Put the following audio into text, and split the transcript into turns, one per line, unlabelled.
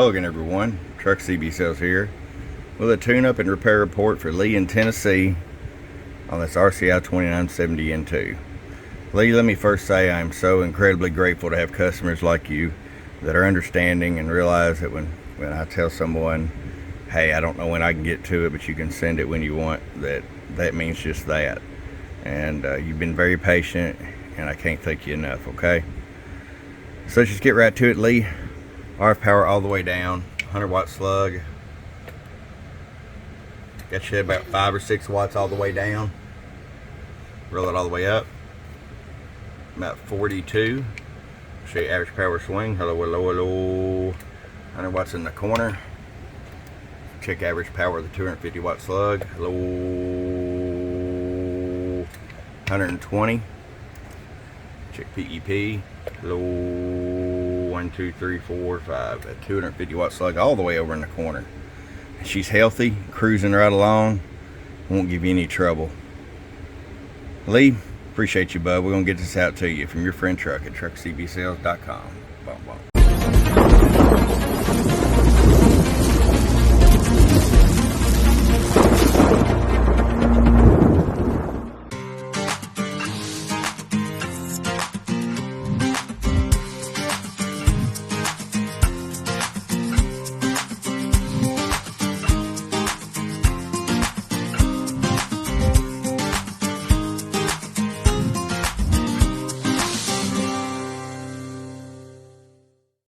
Hello again, everyone. Truckscbsales here with a tune-up and repair report for Lee in Tennessee on this RCI-2970N2. Lee, let me first say I'm so incredibly grateful to have customers like you that are understanding and realize that when I tell someone, hey, I don't know when I can get to it, but you can send it when you want, that means just that. And you've been very patient, and I can't thank you enough, okay? So let's just get right to it, Lee. RF power all the way down, 100-watt slug. Got you at about 5 or 6 watts all the way down. Roll it all the way up. About 42. Show you average power swing. Hello, hello, hello. 100 watts in the corner. Check average power of the 250-watt slug. Hello. 120. Check PEP. Hello. 1, 2, 3, 4, 5. A 250-watt slug all the way over in the corner. She's healthy, cruising right along. Won't give you any trouble. Lee, appreciate you, bud. We're gonna get this out to you from your friend Truck at Truckscbsales.com. Bum, bum.